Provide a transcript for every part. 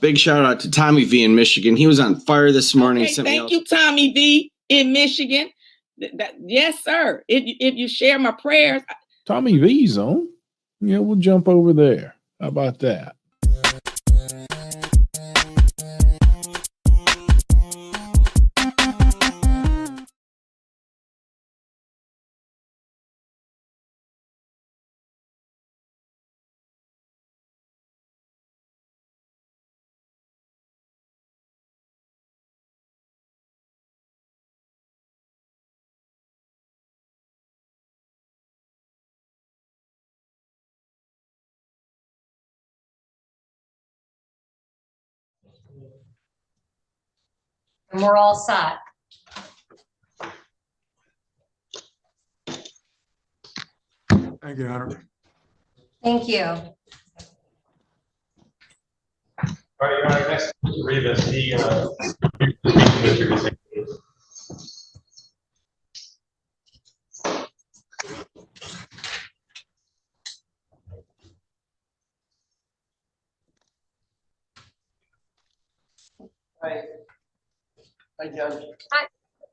Big shout out to Tommy V in Michigan. He was on fire this morning. Okay, thank you, Tommy V in Michigan. Yes, sir. If you share my prayers. Tommy V's on. Yeah, we'll jump over there. How about that? And we're all set. Thank you, Hunter. Thank you. All right, Your Honor, next, Rivas, Hi. Hi, Judge.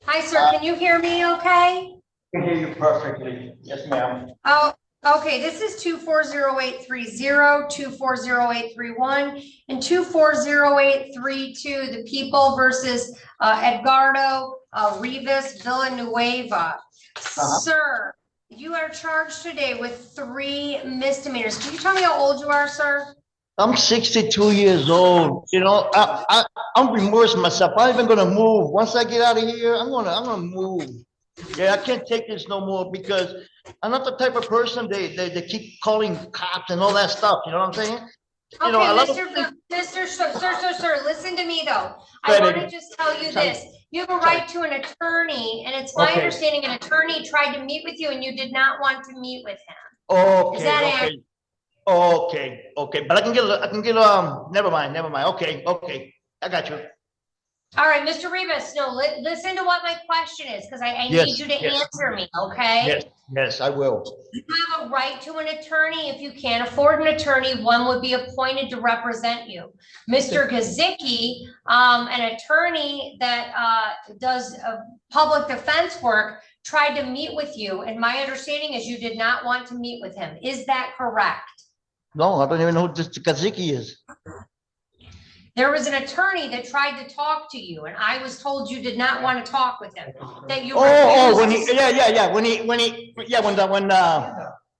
Hi, sir. Can you hear me okay? I can hear you perfectly. Yes, ma'am. Oh, okay. This is 240-830, 240-831, and 240-832. The people versus Edgardo Rivas Villanueva. Sir, you are charged today with 3 misdemeanors. Can you tell me how old you are, sir? I'm 62 years old. You know, I'm remorse myself. I'm even gonna move. Once I get out of here, I'm gonna move. Yeah, I can't take this no more because I'm not the type of person they keep calling cops and all that stuff. You know what I'm saying? Okay, You know, sir, listen to me though. I want to just tell you this. You have a right to an attorney, and it's my understanding an attorney tried to meet with you and you did not want to meet with him. Okay. Is that accurate? Okay, but I can get never mind. Okay, I got you. All right, Mr. Rivas, no, listen to what my question is, because I need you to answer me, okay? Yes, I will. You have a right to an attorney. If you can't afford an attorney, one would be appointed to represent you. Mr. Gazicki, an attorney that does public defense work, tried to meet with you, and my understanding is you did not want to meet with him. Is that correct? No, I don't even know who this Gazicki is. There was an attorney that tried to talk to you, and I was told you did not want to talk with him. That you when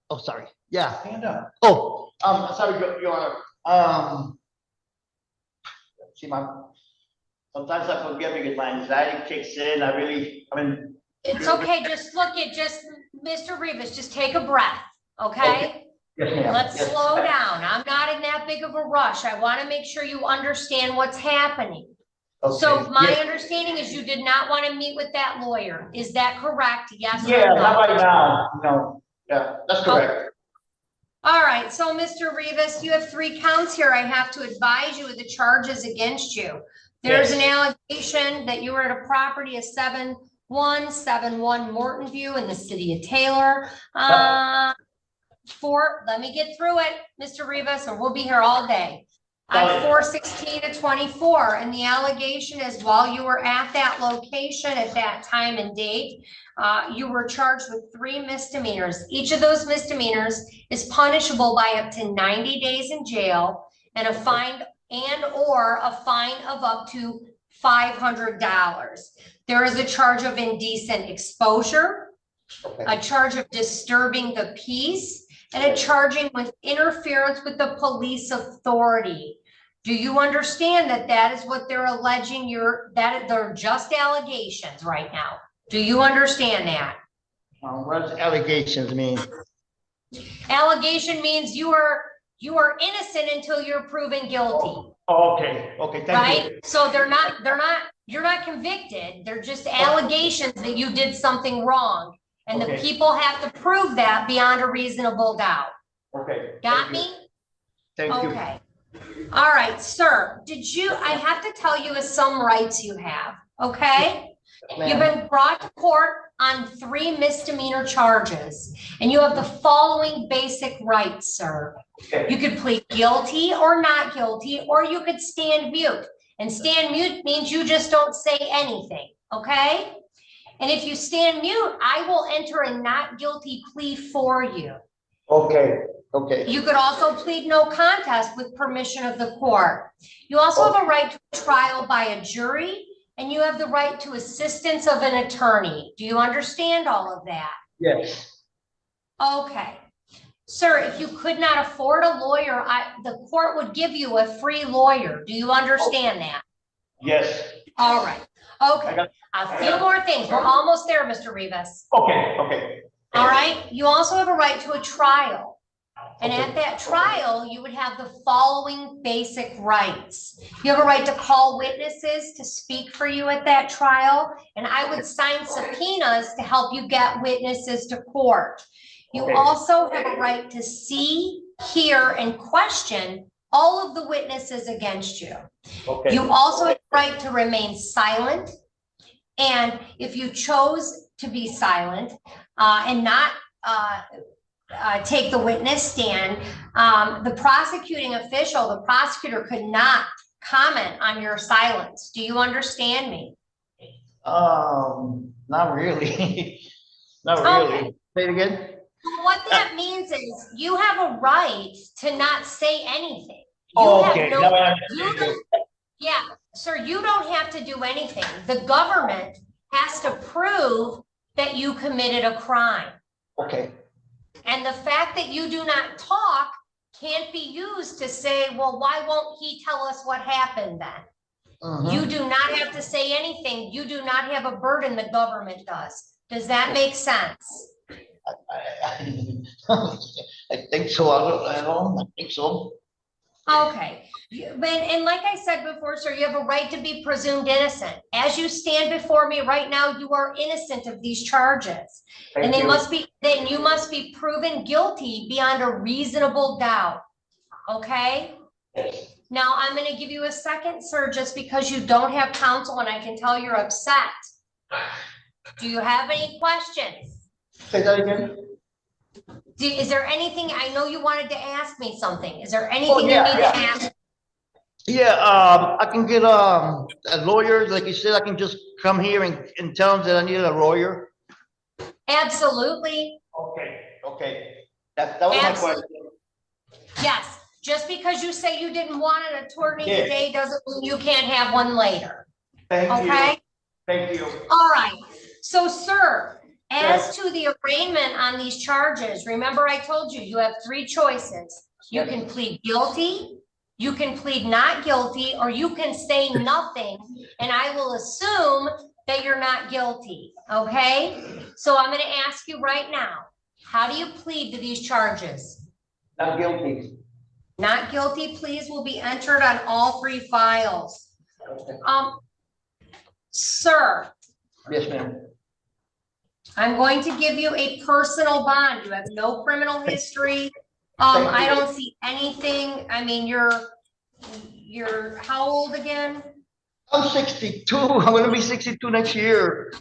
oh, sorry. Yeah. Stand up. Oh, sorry, Your Honor. See, sometimes I forget because my anxiety kicks in. It's okay. Just Mr. Rivas, just take a breath, okay? Yes, ma'am. Let's slow down. I'm not in that big of a rush. I want to make sure you understand what's happening. Okay. So my understanding is you did not want to meet with that lawyer. Is that correct? Yes or no? Yeah, not right now. No. Yeah, that's correct. Okay. All right. So, Mr. Rivas, you have 3 counts here. I have to advise you of the charges against you. There's an allegation that you were at a property of 7171 Morton View in the city of Taylor. Let me get through it, Mr. Rivas, or we'll be here all day. On 4/16/24, and the allegation is while you were at that location at that time and date, you were charged with 3 misdemeanors. Each of those misdemeanors is punishable by up to 90 days in jail and a fine or a fine of up to $500. There is a charge of indecent exposure, a charge of disturbing the peace, and a charging with interference with the police authority. Do you understand that that is what they're alleging? That they're just allegations right now. Do you understand that? What does allegations mean? Allegation means you are innocent until you're proven guilty. Okay, thank you. So you're not convicted. They're just allegations that you did something wrong. And the people have to prove that beyond a reasonable doubt. Okay. Got me? Thank you. Okay. All right, sir. I have to tell you some rights you have, okay? You've been brought to court on 3 misdemeanor charges, and you have the following basic rights, sir. You could plead guilty or not guilty, or you could stand mute. And stand mute means you just don't say anything, okay? And if you stand mute, I will enter a not guilty plea for you. Okay, okay. You could also plead no contest with permission of the court. You also have a right to trial by a jury, and you have the right to assistance of an attorney. Do you understand all of that? Yes. Okay. Sir, if you could not afford a lawyer, the court would give you a free lawyer. Do you understand that? Yes. All right. Okay. A few more things. We're almost there, Mr. Rivas. Okay, okay. All right. You also have a right to a trial. And at that trial, you would have the following basic rights. You have a right to call witnesses to speak for you at that trial, and I would sign subpoenas to help you get witnesses to court. You also have a right to see, hear, and question all of the witnesses against you. Okay. You also have a right to remain silent, and if you chose to be silent and not take the witness stand, the prosecuting official, the prosecutor could not comment on your silence. Do you understand me? Not really. Not really. Okay. Say it again. Well, what that means is you have a right to not say anything. You Oh, have okay. no- Now I you understand. don't- yeah, sir, you don't have to do anything. The government has to prove that you committed a crime. Okay. And the fact that you do not talk can't be used to say, well, why won't he tell us what happened then? Mhm. You do not have to say anything. You do not have a burden, the government does. Does that make sense? I think so. I don't think so. Okay. And like I said before, sir, you have a right to be presumed innocent. As you stand before me right now, you are innocent of these charges. And Thank you. then you must be proven guilty beyond a reasonable doubt. Okay? Now, I'm going to give you a second, sir, just because you don't have counsel and I can tell you're upset. Do you have any questions? Say that again. Is there anything, I know you wanted to ask me something. Is there anything yeah, you need to ask? Yeah, I can get a lawyer, like you said. I can just come here and tell them that I need a lawyer. Absolutely. Okay, okay. That was my question. Yes. Just because you say you didn't want an attorney Yeah. today doesn't mean you can't have one later. Thank you. Okay? Thank you. All right. So, sir, as to the arraignment on these charges, remember I told you, you have 3 choices. You Yes. can plead guilty, you can plead not guilty, or you can say nothing, and I will assume that you're not guilty, okay? So I'm going to ask you right now, how do you plead to these charges? Not guilty. Not guilty pleas will be entered on all 3 files. Sir, Yes, ma'am. I'm going to give you a personal bond. You have no criminal history. Thank I you. don't see anything. I mean, you're how old again? I'm 62. I'm gonna be 62 next year.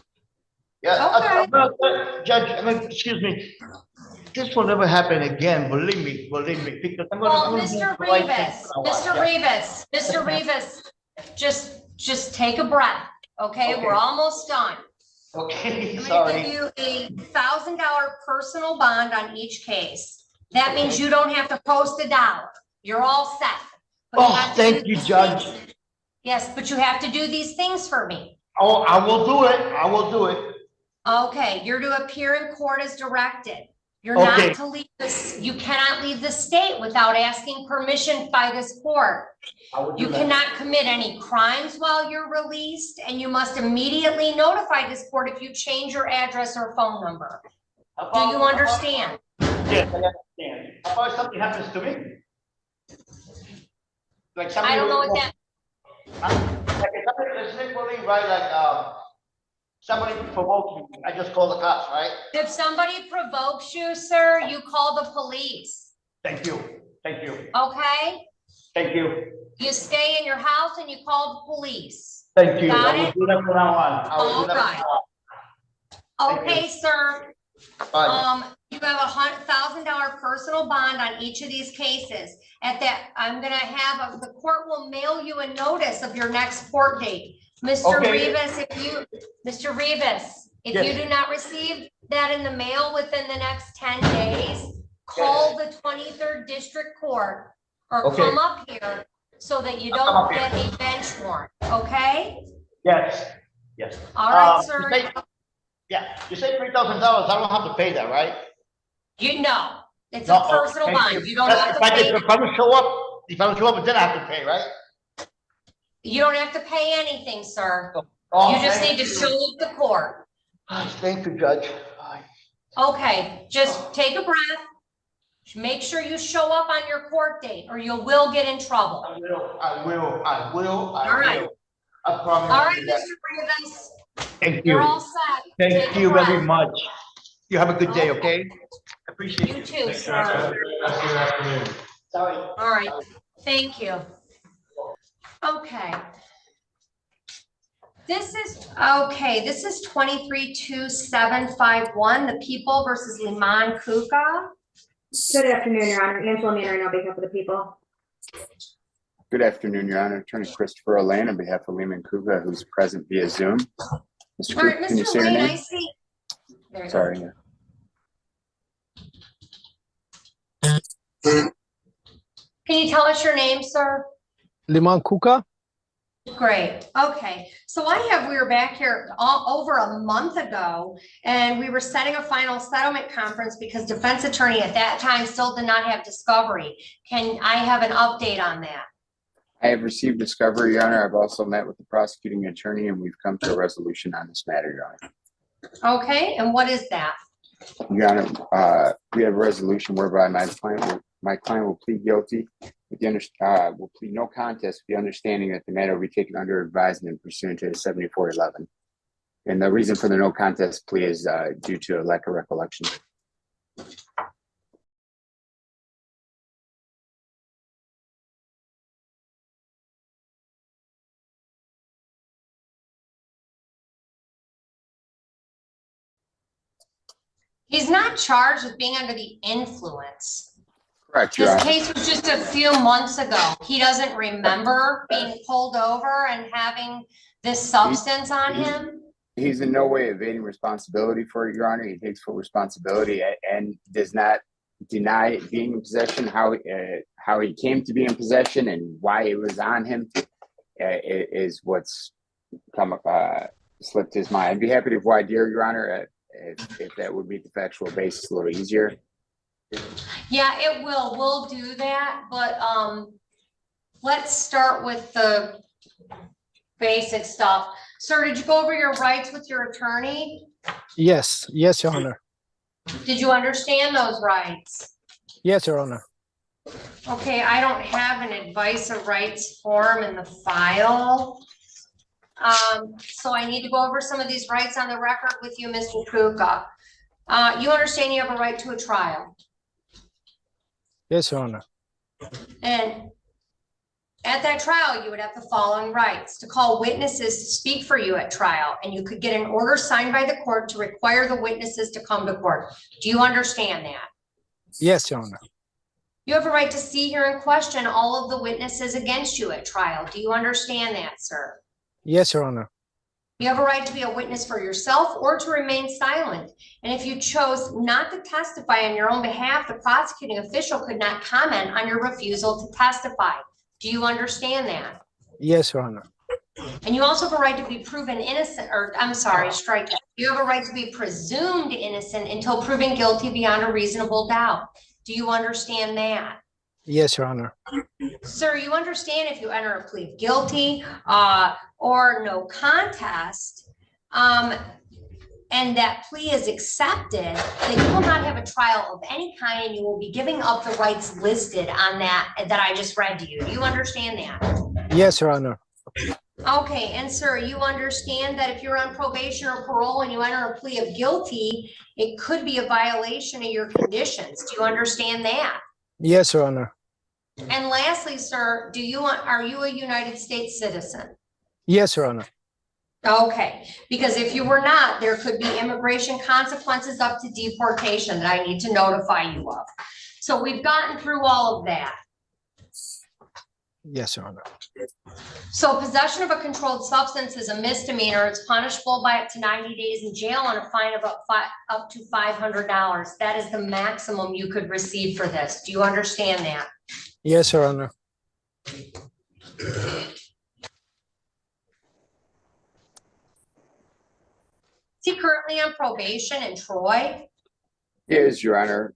Yeah. Okay. Judge, excuse me. This will never happen again. Believe me. Because I'm gonna. Well, I'm gonna Mr. do the right thing Rivas, for my wife. Mr. Rivas, Mr. Rivas, just take a breath, okay? Okay. We're almost done. Okay, I'm gonna sorry. give you a $1,000 personal bond on each case. That means you don't have to post $1. You're all set. But you Oh, have to thank do you, these Judge. things. Yes, but you have to do these things for me. Oh, I will do it. I will do it. Okay, you're to appear in court as directed. You're Okay. not to leave this, you cannot leave the state without asking permission by this court. I will do You that. cannot commit any crimes while you're released, and you must immediately notify this court if you change your address or phone number. Do you understand? Yes, I understand. How about if something happens to me? Like somebody. I don't know what that, Like if somebody, literally, right, like, somebody provokes me, I just call the cops, right? if somebody provokes you, sir, you call the police, Thank you, thank you, okay? thank you, You stay in your house and you call the police. thank you. Got I will it? do that from now on. I will do All that from right. now on. Okay, sir. Bye. You have $100,000 personal bond on each of these cases. At that, I'm gonna have, the court will mail you a notice of your next court date. Mr. Okay. Rivas, Mr. Rivas, if you Yes. do not receive that in the mail within the next 10 days, call the 23rd District Court or Okay. come up here so that you I'll come don't up get here. a bench warrant, okay? Yes, yes. All right, You sir. say- Yeah, you say $3,000, I don't have to pay that, right? You know, it's No, a personal thank bond. You don't have If to pay. if I don't show up, then I have to pay, right? You don't have to pay anything, sir. Oh, You just thank need to show up the court. Thank you, Judge. Okay, just take a breath. Make sure you show up on your court date or you will get in trouble. I will. All right. I promise. All right, you that. Mr. Rivas, Thank you're you. all set. Take Thank a you very breath. much. You have a good day, Okay. okay? Appreciate You it. too, Thanks, Judge. Have a sir. good rest of your afternoon. Sorry. All right, thank you. Okay. This is 23-2751, the People versus Liman Cuca. Good afternoon, Your Honor. Angela Manning on behalf of the people. Good afternoon, Your Honor. Attorney Christopher Lane on behalf of Lehman Cuca, who's present via Zoom. Mr. All right, Cuca, can you Mr. say your Lane, I name? see. There you go. Sorry. yeah. Can you tell us your name, sir? Liman Cuca? Great. Okay. So we were back here over a month ago and we were setting a final settlement conference because defense attorney at that time still did not have discovery. Can I have an update on that? I have received discovery, Your Honor. I've also met with the prosecuting attorney and we've come to a resolution on this matter, Your Honor. Okay. And what is that? Your Honor, we have a resolution whereby my client will plead guilty with the will plead no contest with the understanding that the matter will be taken under advisement pursuant to 7411. And the reason for the no contest plea is due to a lack of recollection. He's not charged with being under the influence. Correct, Your This Honor. case was just a few months ago. He doesn't remember being pulled over and having this substance on him. He's in no way evading responsibility for it, Your Honor. He takes full responsibility and does not deny being in possession. How he came to be in possession and why it was on him is what's slipped his mind. I'd be happy to voir dire, Your Honor, if that would make the factual basis a little easier. Yeah, it will. We'll do that, but let's start with the basic stuff. Sir, did you go over your rights with your attorney? Yes, Your Honor. Did you understand those rights? Yes, Your Honor. Okay, I don't have an advice of rights form in the file. So I need to go over some of these rights on the record with you, Mr. Cuca. You understand you have a right to a trial. Yes, Your Honor. And at that trial, you would have the following rights: to call witnesses to speak for you at trial, and you could get an order signed by the court to require the witnesses to come to court. Do you understand that? Yes, Your Honor. You have a right to see, hear, and question all of the witnesses against you at trial. Do you understand that, sir? Yes, Your Honor. You have a right to be a witness for yourself or to remain silent. And if you chose not to testify on your own behalf, the prosecuting official could not comment on your refusal to testify. Do you understand that? Yes, Your Honor. And you also have a right to be proven innocent, or I'm sorry, strike that. You have a right to be presumed innocent until proven guilty beyond a reasonable doubt. Do you understand that? Yes, Your Honor. Sir, you understand if you enter a plea of guilty or no contest, and that plea is accepted, that you will not have a trial of any kind and you will be giving up the rights listed on that I just read to you. Do you understand that? Yes, Your Honor. Okay, and sir, you understand that if you're on probation or parole and you enter a plea of guilty, it could be a violation of your conditions. Do you understand that? Yes, Your Honor. And lastly, sir, are you a United States citizen? Yes, Your Honor. Okay, because if you were not, there could be immigration consequences up to deportation that I need to notify you of. So we've gotten through all of that. Yes, Your Honor. So possession of a controlled substance is a misdemeanor. It's punishable by up to 90 days in jail and a fine of up to $500. That is the maximum you could receive for this. Do you understand that? Yes, Your Honor. Is he currently on probation in Troy? Yes, Your Honor.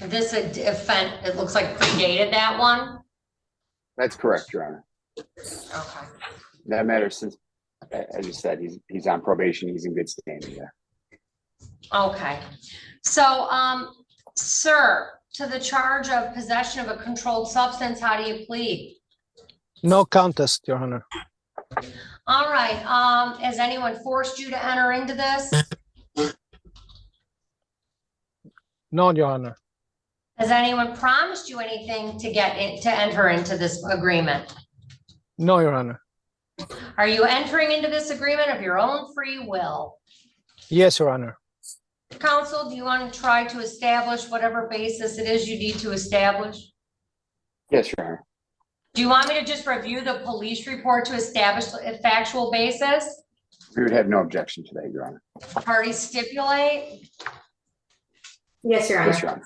This offense, it looks like predated that one. That's correct, Your Honor. Okay. That matters since, I just said, he's on probation. He's in good standing there. Okay. So, sir, to the charge of possession of a controlled substance, how do you plead? No contest, Your Honor. All right. Has anyone forced you to enter into this? No, Your Honor. Has anyone promised you anything to get it to enter into this agreement? No, Your Honor. Are you entering into this agreement of your own free will? Yes, Your Honor. Counsel, do you want to try to establish whatever basis it is you need to establish? Yes, Your Honor. Do you want me to just review the police report to establish a factual basis? We would have no objection to that, Your Honor. Parties stipulate? Yes, Your Honor. Yes, Your Honor.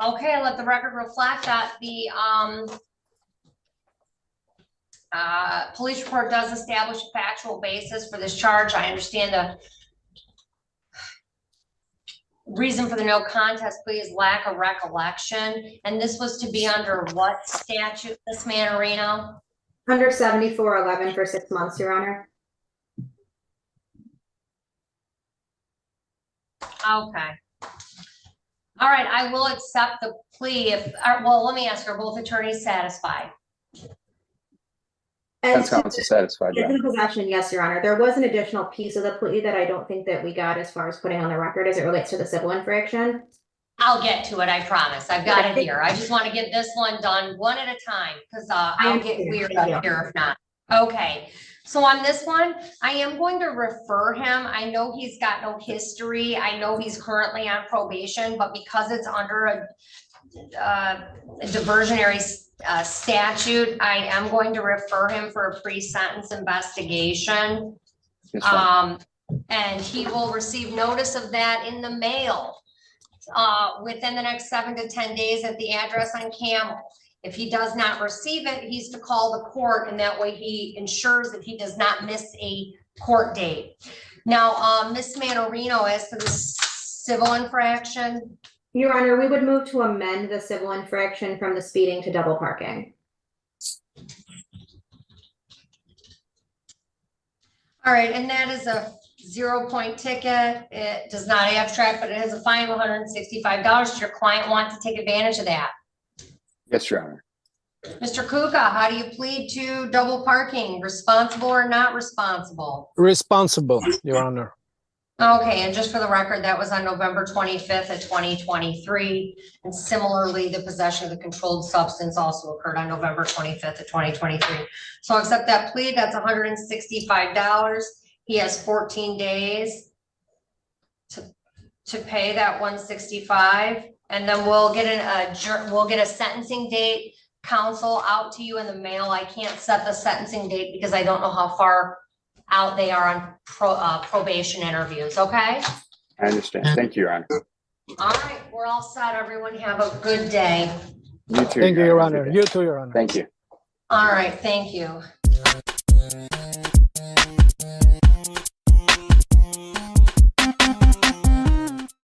Okay, let the record reflect that the police report does establish a factual basis for this charge. I understand the reason for the no contest plea is lack of recollection. And this was to be under what statute, Ms. Manarino? Under 7411 for 6 months, Your Honor. Okay. All right, I will accept the plea if, well, let me ask, are both attorneys satisfied? And Defense counsel satisfied, Your in Honor. possession, yes, Your Honor. There was an additional piece of the plea that I don't think that we got as far as putting on the record as it relates to the civil infraction. I'll get to it, I promise. I've got it here. I just want to get this one done one at a time because I'll get weird up here if not. Okay, so on this one, I am going to refer him. I know he's got no history. I know he's currently on probation, but because it's under a diversionary statute, I am going to refer him for a pre-sentence investigation. Yes, Your Honor. And he will receive notice of that in the mail within the next 7 to 10 days at the address on Camel. If he does not receive it, he's to call the court, and that way he ensures that he does not miss a court date. Now, Ms. Manarino, as to the civil infraction. Your Honor, we would move to amend the civil infraction from the speeding to double parking. All right, and that is a 0-point ticket. It does not abstract, but it has a fine of $165. Does your client want to take advantage of that? Yes, Your Honor. Mr. Cuca, how do you plead to double parking? Responsible or not responsible? Responsible, Your Honor. Okay, and just for the record, that was on November 25th of 2023. And similarly, the possession of the controlled substance also occurred on November 25th of 2023. So I'll accept that plea. That's $165. He has 14 days to pay that $165. And then we'll get a sentencing date, counsel, out to you in the mail. I can't set the sentencing date because I don't know how far out they are on probation interviews. Okay. I understand. Thank you, Your Honor. All right, we're all set. Everyone have a good day. You too. Thank you, Your Honor. You too, Your Honor. Thank you. All right, thank you.